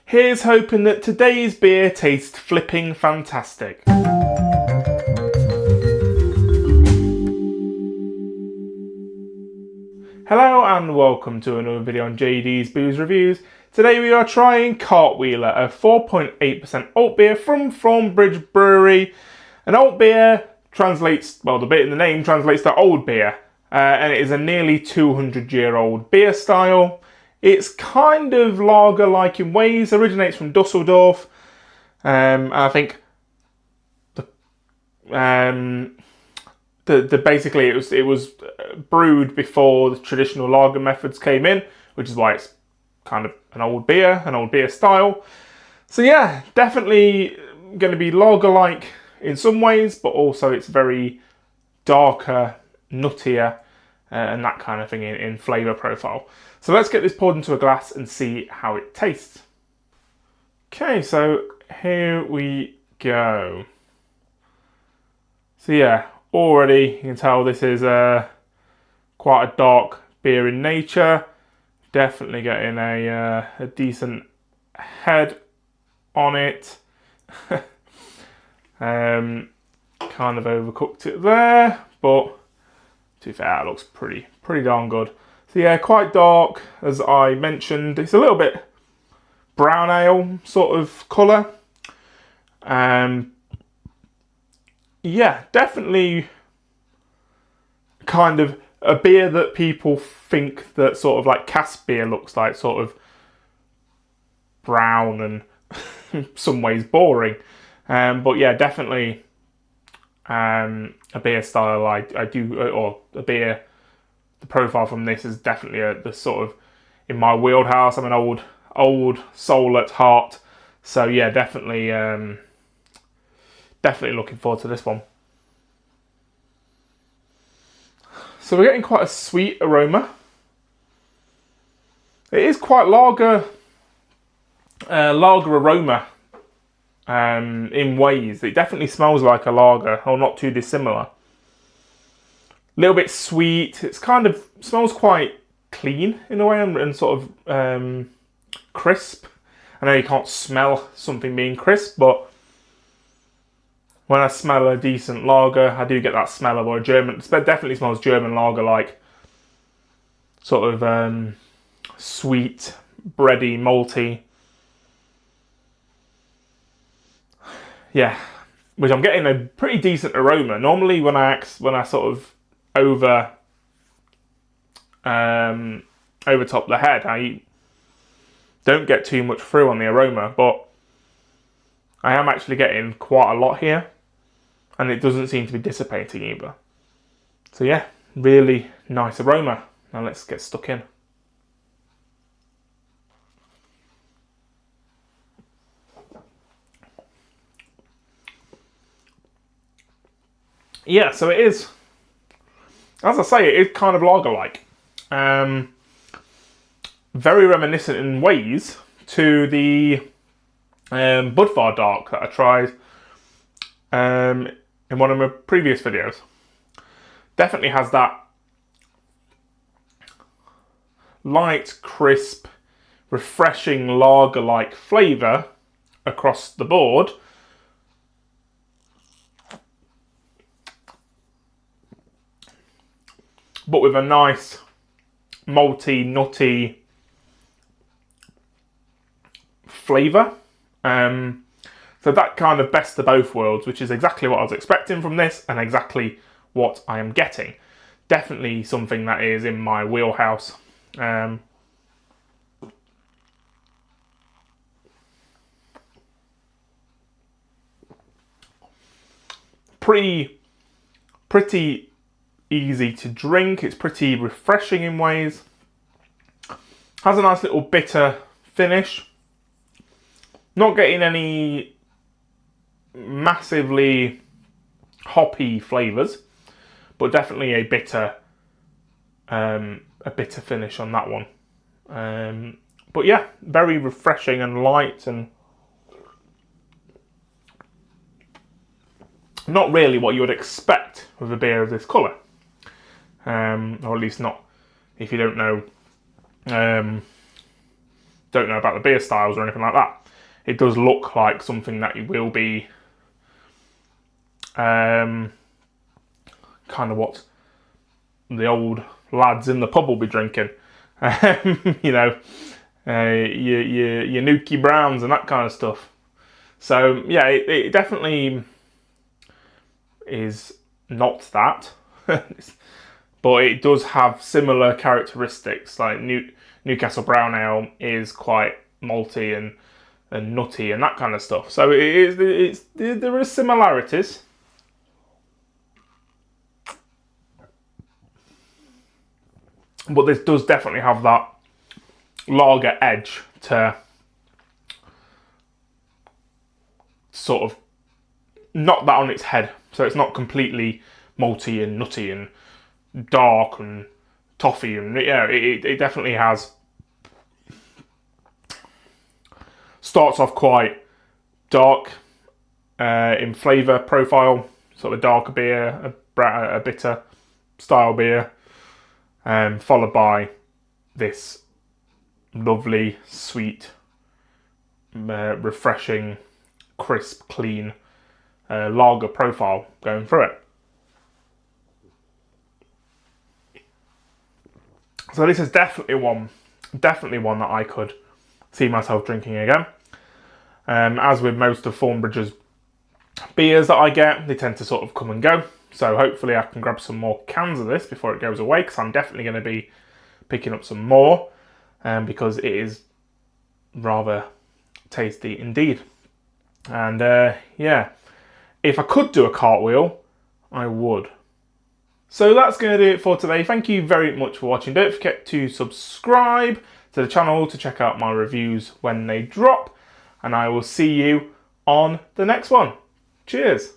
Here's hoping that today's beer tastes flipping fantastic. Hello and welcome to another video on JD's Booze Reviews. Today we are trying Cartwheeler, a 4.8% alt beer from Thornbridge Brewery. An alt beer translates, well, the bit in the name translates to old beer, and it is a nearly 200-year-old beer style. It's kind of lager-like in ways, originates from Düsseldorf, and I think basically it was brewed before the traditional lager methods came in, which is why it's kind of an old beer style. So yeah, definitely going to be lager-like in some ways, but also it's very darker, nuttier, and that kind of thing in flavour profile. So let's get this poured into a glass and see how it tastes. Okay, so here we go. So yeah, already you can tell this is quite a dark beer in nature. Definitely getting a decent head on it. Kind of overcooked it there, but to be fair, it looks pretty darn good. So yeah, quite dark, as I mentioned. It's a little bit brown ale sort of colour. Yeah, definitely kind of a beer that people think that sort of like cask beer looks like, sort of brown and in some ways boring. But yeah, definitely a beer style I do, or a beer. The profile from this is definitely the sort of in my wheelhouse. I'm an old soul at heart, so yeah, definitely looking forward to this one. So we're getting quite a sweet aroma. It is quite lager aroma in ways. It definitely smells like a lager, or not too dissimilar. A little bit sweet. It's kind of smells quite clean in a way, and sort of crisp. I know you can't smell something being crisp, but when I smell a decent lager, I do get that smell of a German. It definitely smells German lager-like. Sort of sweet, bready, malty. Yeah, which I'm getting a pretty decent aroma. Normally, when I sort of over top the head, I don't get too much through on the aroma, but I am actually getting quite a lot here, and it doesn't seem to be dissipating either. So yeah, really nice aroma. Now let's get stuck in. Yeah, so it is, as I say, it is kind of lager-like. Very reminiscent in ways to the Budvar Dark that I tried in one of my previous videos. Definitely has that light, crisp, refreshing lager-like flavour across the board. But with a nice malty, nutty flavour. So that kind of best of both worlds, which is exactly what I was expecting from this and exactly what I am getting. Definitely something that is in my wheelhouse. Pretty easy to drink. It's pretty refreshing in ways. Has a nice little bitter finish. Not getting any massively hoppy flavours, but definitely a bitter finish on that one. But yeah, very refreshing and light, and not really what you would expect with a beer of this colour. Or at least not if you don't know don't know about the beer styles or anything like that, it does look like something that you will be kind of what the old lads in the pub will be drinking. You know, your Nuki Browns and that kind of stuff. So yeah, it definitely is not that, but it does have similar characteristics. Like Newcastle Brown Ale is quite malty and nutty and that kind of stuff. So there is similarities. But this does definitely have that lager edge to sort of knock that on its head. So it's not completely malty and nutty and dark and toffee. And yeah, it definitely has. Starts off quite dark in flavour profile, sort of darker beer, a bitter style beer. Followed by this lovely, sweet, refreshing, crisp, clean lager profile going through it. So this is definitely one that I could see myself drinking again. As with most of Thornbridge's beers that I get, they tend to sort of come and go. So hopefully I can grab some more cans of this before it goes away, because I'm definitely going to be picking up some more, because it is rather tasty indeed. And yeah, if I could do a cartwheel, I would. So that's going to do it for today. Thank you very much for watching. Don't forget to subscribe to the channel to check out my reviews when they drop, and I will see you on the next one. Cheers.